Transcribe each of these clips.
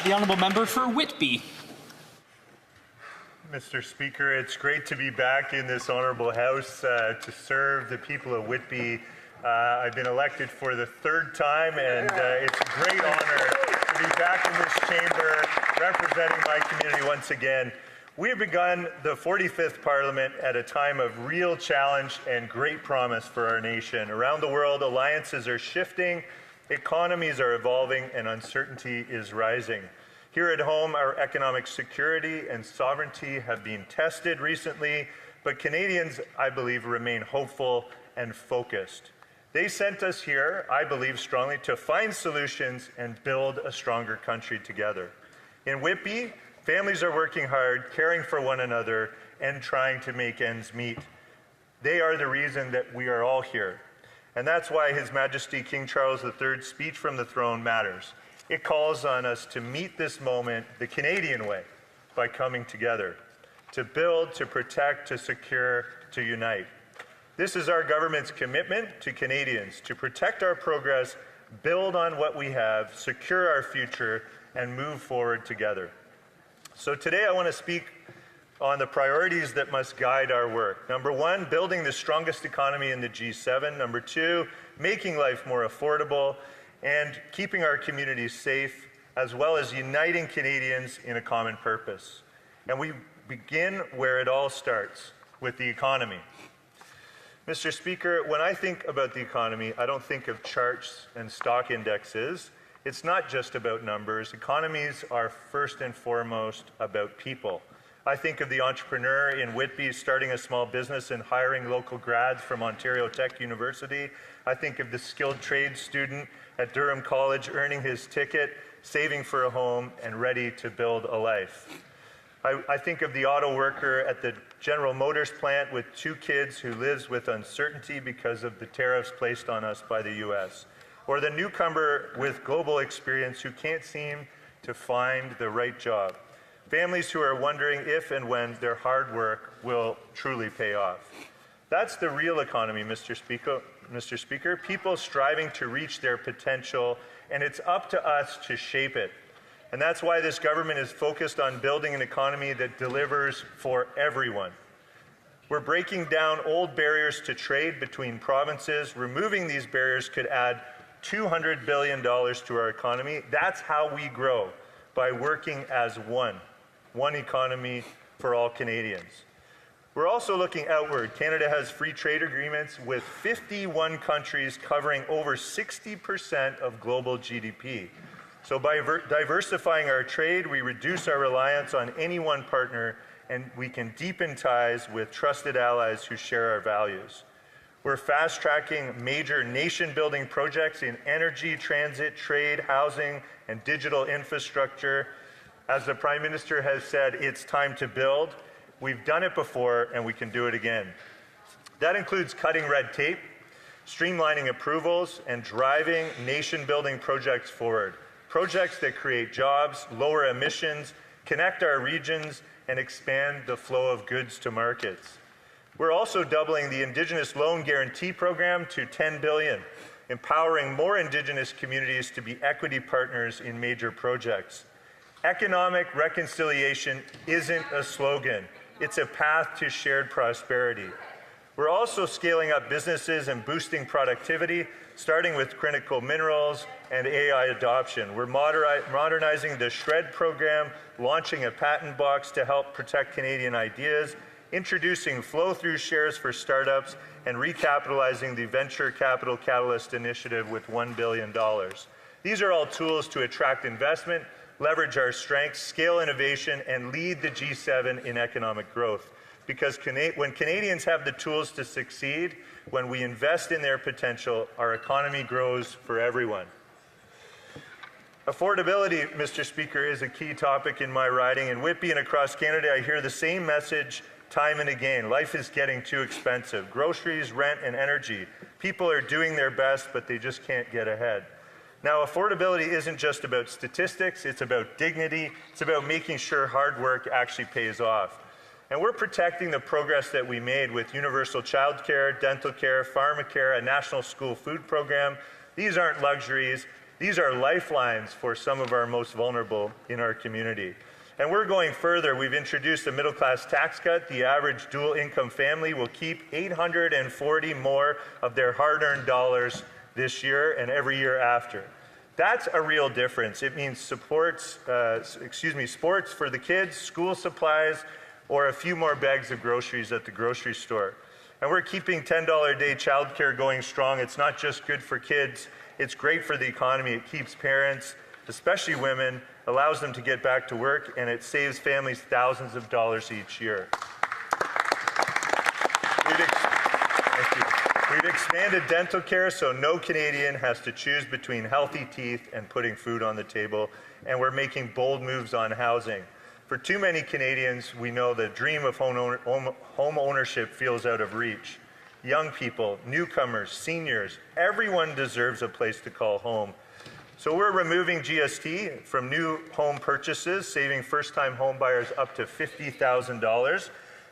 The honourable member for Whitby. Mr. Speaker, it's great to be back in this honourable House to serve the people of Whitby. I've been elected for the third time, and it's a great honour to be back in this chamber representing my community once again. We have begun the 45th Parliament at a time of real challenge and great promise for our nation. Around the world, alliances are shifting, economies are evolving, and uncertainty is rising. Here at home, our economic security and sovereignty have been tested recently, but Canadians, I believe, remain hopeful and focused. They sent us here, I believe strongly, to find solutions and build a stronger country together. In Whitby, families are working hard, caring for one another, and trying to make ends meet. They are the reason that we are all here. And that's why His Majesty King Charles III's speech from the throne matters. It calls on us to meet this moment the Canadian way by coming together, to build, to protect, to secure, to unite. This is our government's commitment to Canadians, to protect our progress, build on what we have, secure our future, and move forward together. So today I want to speak on the priorities that must guide our work. Number one, building the strongest economy in the G7. Number two, making life more affordable and keeping our communities safe, as well as uniting Canadians in a common purpose. And we begin where it all starts, with the economy. Mr. Speaker, when I think about the economy, I don't think of charts and stock indexes. It's not just about numbers. Economies are first and foremost about people. I think of the entrepreneur in Whitby starting a small business and hiring local grads from Ontario Tech University. I think of the skilled trade student at Durham College earning his ticket, saving for a home, and ready to build a life. I think of the auto worker at the General Motors plant with 2 kids who lives with uncertainty because of the tariffs placed on us by the U.S. Or the newcomer with global experience who can't seem to find the right job. Families who are wondering if and when their hard work will truly pay off. That's the real economy, Mr. Speaker. People striving to reach their potential, and it's up to us to shape it. And that's why this government is focused on building an economy that delivers for everyone. We're breaking down old barriers to trade between provinces. Removing these barriers could add $200 billion to our economy. That's how we grow, by working as one economy for all Canadians. We're also looking outward. Canada has free trade agreements with 51 countries covering over 60% of global GDP. So by diversifying our trade, we reduce our reliance on any one partner, and we can deepen ties with trusted allies who share our values. We're fast-tracking major nation-building projects in energy, transit, trade, housing, and digital infrastructure. As the Prime Minister has said, it's time to build. We've done it before, and we can do it again. That includes cutting red tape, streamlining approvals, and driving nation-building projects forward. Projects that create jobs, lower emissions, connect our regions, and expand the flow of goods to markets. We're also doubling the Indigenous Loan Guarantee Program to $10 billion, empowering more Indigenous communities to be equity partners in major projects. Economic reconciliation isn't a slogan. It's a path to shared prosperity. We're also scaling up businesses and boosting productivity, starting with critical minerals and AI adoption. We're modernizing the SHRED program, launching a patent box to help protect Canadian ideas, introducing flow-through shares for startups, and recapitalizing the Venture Capital Catalyst Initiative with $1 billion. These are all tools to attract investment, leverage our strengths, scale innovation, and lead the G7 in economic growth. Because when Canadians have the tools to succeed, when we invest in their potential, our economy grows for everyone. Affordability, Mr. Speaker, is a key topic in my riding. In Whitby and across Canada, I hear the same message time and again. Life is getting too expensive. Groceries, rent, and energy. People are doing their best, but they just can't get ahead. Now, affordability isn't just about statistics, it's about dignity, it's about making sure hard work actually pays off. And we're protecting the progress that we made with universal childcare, dental care, pharmacare, a national school food program. These aren't luxuries, These are lifelines for some of our most vulnerable in our community. And we're going further. We've introduced a middle-class tax cut. The average dual-income family will keep $840 more of their hard-earned dollars this year and every year after. That's a real difference. It means sports for the kids, school supplies, or a few more bags of groceries at the grocery store. And we're keeping $10 a day childcare going strong. It's not just good for kids, it's great for the economy. It keeps parents, especially women, allows them to get back to work, and it saves families thousands of dollars each year. We've expanded dental care so no Canadian has to choose between healthy teeth and putting food on the table, and we're making bold moves on housing. For too many Canadians, we know the dream of home ownership feels out of reach. Young people, newcomers, seniors, everyone deserves a place to call home. So we're removing GST from new home purchases, saving first-time home buyers up to $50,000.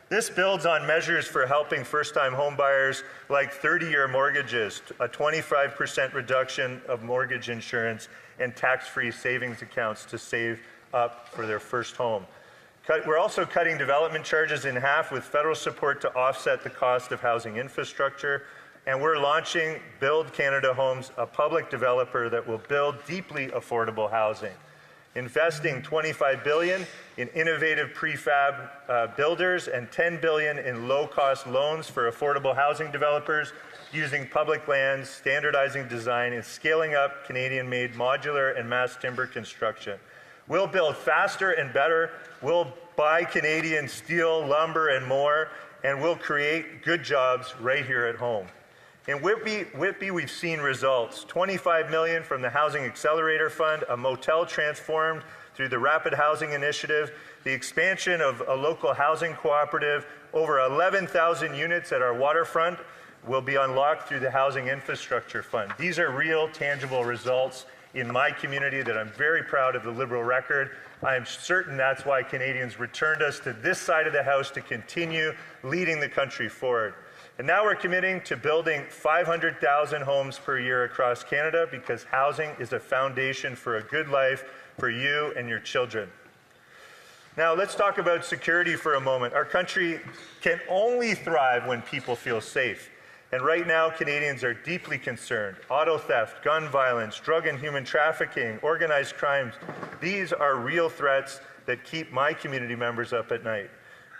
This builds on measures for helping first-time home buyers like 30-year mortgages, a 25% reduction of mortgage insurance, and tax-free savings accounts to save up for their first home. We're also cutting development charges in half with federal support to offset the cost of housing infrastructure. And we're launching Build Canada Homes, a public developer that will build deeply affordable housing, investing $25 billion in innovative prefab builders and $10 billion in low-cost loans for affordable housing developers, using public lands, standardizing design, and scaling up Canadian-made modular and mass timber construction. We'll build faster and better. We'll buy Canadian steel, lumber, and more, and we'll create good jobs right here at home. In Whitby, we've seen results. $25 million from the Housing Accelerator Fund, a motel transformed through the Rapid Housing Initiative, the expansion of a local housing cooperative, over 11,000 units at our waterfront will be unlocked through the Housing Infrastructure Fund. These are real, tangible results in my community that I'm very proud of the Liberal record. I am certain that's why Canadians returned us to this side of the House to continue leading the country forward. And now we're committing to building 500,000 homes per year across Canada because housing is a foundation for a good life for you and your children. Now let's talk about security for a moment. Our country can only thrive when people feel safe. And right now, Canadians are deeply concerned. Auto theft, gun violence, drug and human trafficking, organized crimes, these are real threats that keep my community members up at night.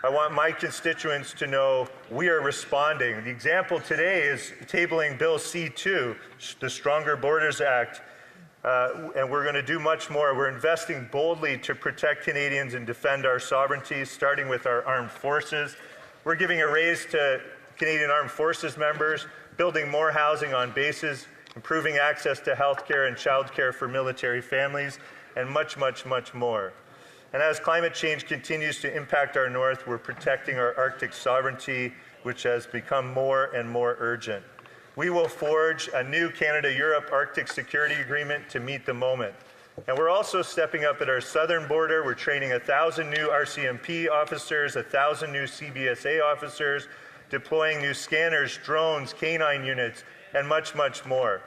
I want my constituents to know we are responding. The example today is tabling Bill C-2, the Stronger Borders Act, and we're going to do much more. We're investing boldly to protect Canadians and defend our sovereignty, starting with our armed forces. We're giving a raise to Canadian Armed Forces members, building more housing on bases, improving access to health care and child care for military families, and much, much, much more. And as climate change continues to impact our north, we're protecting our Arctic sovereignty, which has become more and more urgent. We will forge a new Canada-Europe Arctic Security Agreement to meet the moment. And we're also stepping up at our southern border. We're training 1,000 new RCMP officers, 1,000 new CBSA officers, deploying new scanners, drones, canine units, and much, much more.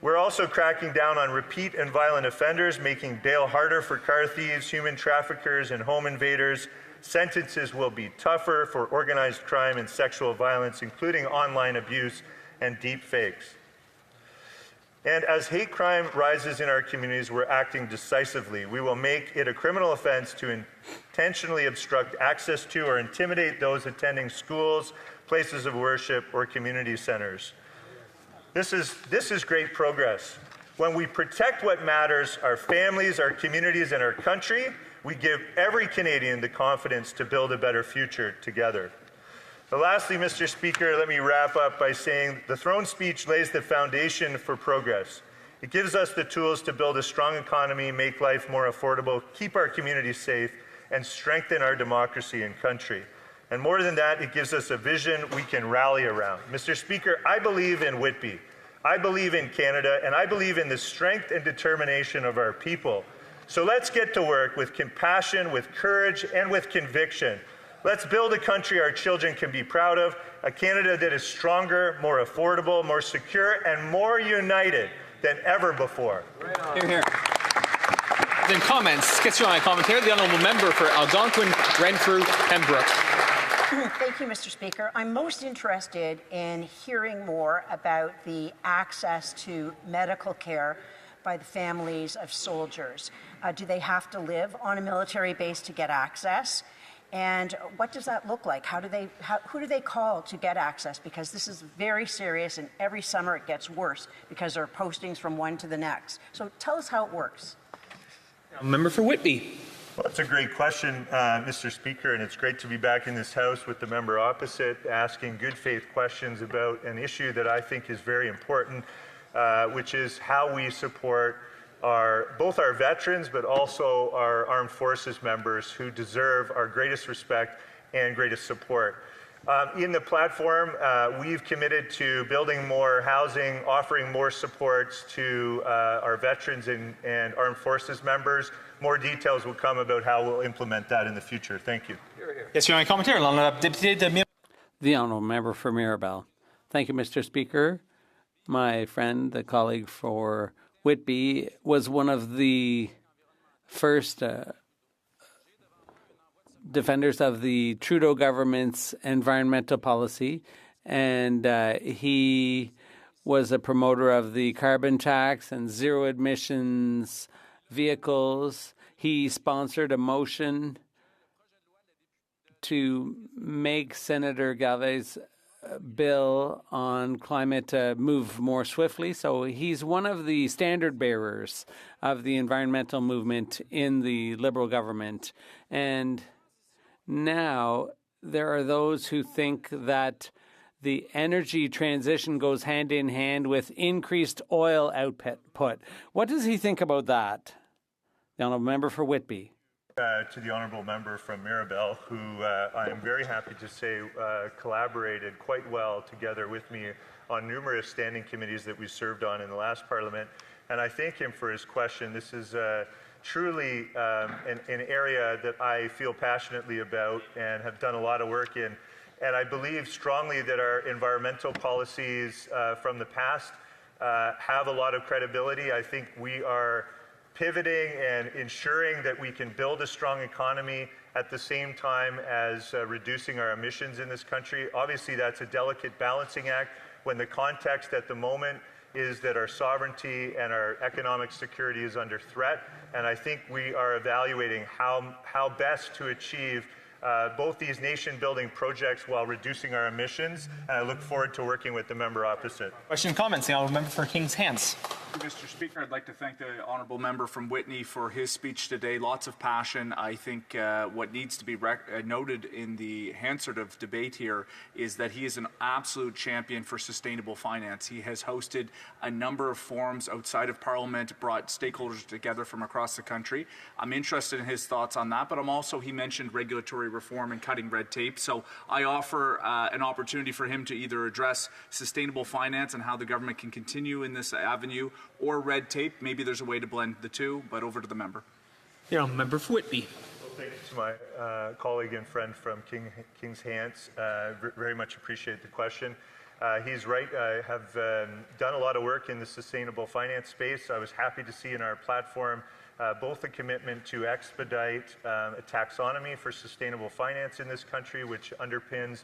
We're also cracking down on repeat and violent offenders, making bail harder for car thieves, human traffickers, and home invaders. Sentences will be tougher for organized crime and sexual violence, including online abuse and deep fakes. And as hate crime rises in our communities, we're acting decisively. We will make it a criminal offense to intentionally obstruct access to or intimidate those attending schools, places of worship, or community centers. This is great progress. When we protect what matters, our families, our communities, and our country, we give every Canadian the confidence to build a better future together. But lastly, Mr. Speaker, let me wrap up by saying the throne speech lays the foundation for progress. It gives us the tools to build a strong economy, make life more affordable, keep our communities safe, and strengthen our democracy and country. And more than that, it gives us a vision we can rally around. Mr. Speaker, I believe in Whitby. I believe in Canada, and I believe in the strength and determination of our people. So let's get to work with compassion, with courage, and with conviction. Let's build a country our children can be proud of, a Canada that is stronger, more affordable, more secure, and more united than ever before. Hear, hear. Then comments. Question on commentary. The honourable member for Algonquin, Renfrew, Pembroke. Thank you, Mr. Speaker. I'm most interested in hearing more about the access to medical care by the families of soldiers. Do they have to live on a military base to get access? And what does that look like? Who do they call to get access? Because this is very serious, and every summer it gets worse because there are postings from one to the next. So tell us how it works. Member for Whitby. Well, that's a great question, Mr. Speaker, and it's great to be back in this House with the member opposite asking good faith questions about an issue that I think is very important, which is how we support both our veterans but also our armed forces members who deserve our greatest respect and greatest support. In the platform, we've committed to building more housing, offering more supports to our veterans and armed forces members. More details will come about how we'll implement that in the future. Thank you. Yes, Your commentary. The honourable member for Mirabel. Thank you, Mr. Speaker. My friend, the colleague for Whitby, was one of the first defenders of the Trudeau government's environmental policy, and he was a promoter of the carbon tax and zero emissions vehicles. He sponsored a motion to make Senator Galvé's bill on climate move more swiftly. So he's one of the standard bearers of the environmental movement in the Liberal government. And now there are those who think that the energy transition goes hand in hand with increased oil output. What does he think about that? The honourable member for Whitby. To the honourable member from Mirabel, who I am very happy to say collaborated quite well together with me on numerous standing committees that we served on in the last Parliament. And I thank him for his question. This is truly an area that I feel passionately about and have done a lot of work in. And I believe strongly that our environmental policies from the past have a lot of credibility. I think we are pivoting and ensuring that we can build a strong economy at the same time as reducing our emissions in this country. Obviously, that's a delicate balancing act when the context at the moment is that our sovereignty and our economic security is under threat. And I think we are evaluating how best to achieve both these nation-building projects while reducing our emissions. And I look forward to working with the member opposite. Question and comments. The honourable member for Kings Hants. Mr. Speaker, I'd like to thank the honourable member from Whitby for his speech today. Lots of passion. I think what needs to be noted in the Hansard debate here is that he is an absolute champion for sustainable finance. He has hosted a number of forums outside of Parliament, brought stakeholders together from across the country. I'm interested in his thoughts on that, but he mentioned regulatory reform and cutting red tape. So I offer an opportunity for him to either address sustainable finance and how the government can continue in this avenue, or red tape. Maybe there's a way to blend the two, but over to the member. Yeah, member for Whitby. Well, thank you to my colleague and friend from Kings Hants. Very much appreciate the question. He's right. I have done a lot of work in the sustainable finance space. I was happy to see in our platform both a commitment to expedite a taxonomy for sustainable finance in this country, which underpins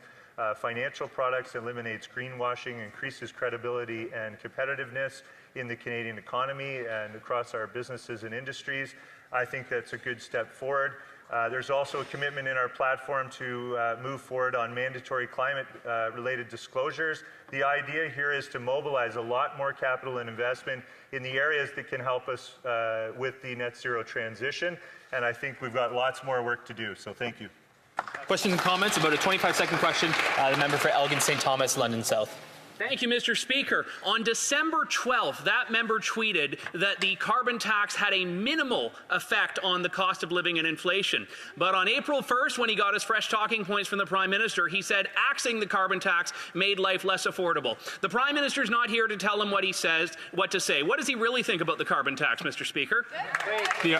financial products, eliminates greenwashing, increases credibility and competitiveness in the Canadian economy and across our businesses and industries. I think that's a good step forward. There's also a commitment in our platform to move forward on mandatory climate-related disclosures. The idea here is to mobilize a lot more capital and investment in the areas that can help us with the net zero transition, and I think we've got lots more work to do, so thank you. Questions and comments about a 25-second question. The member for Elgin St. Thomas, London South. Thank you, Mr. Speaker. On December 12th, that member tweeted that the carbon tax had a minimal effect on the cost of living and inflation. But on April 1st, when he got his fresh talking points from the Prime Minister, he said axing the carbon tax made life less affordable. The Prime Minister's not here to tell him what to say. What does he really think about the carbon tax, Mr. Speaker? The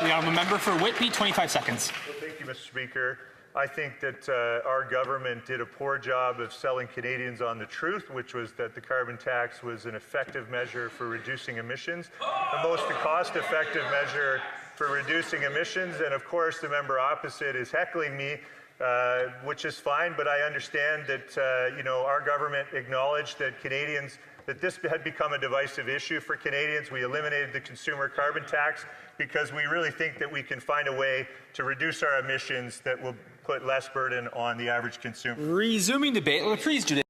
honourable member for Whitby, 25 seconds. Well, thank you, Mr. Speaker. I think that our government did a poor job of selling Canadians on the truth, which was that the carbon tax was an effective measure for reducing emissions, the most cost-effective measure for reducing emissions. And of course, the member opposite is heckling me, which is fine, but I understand that our government acknowledged that this had become a divisive issue for Canadians. We eliminated the consumer carbon tax because we really think that we can find a way to reduce our emissions that will put less burden on the average consumer. Resuming debate, will please do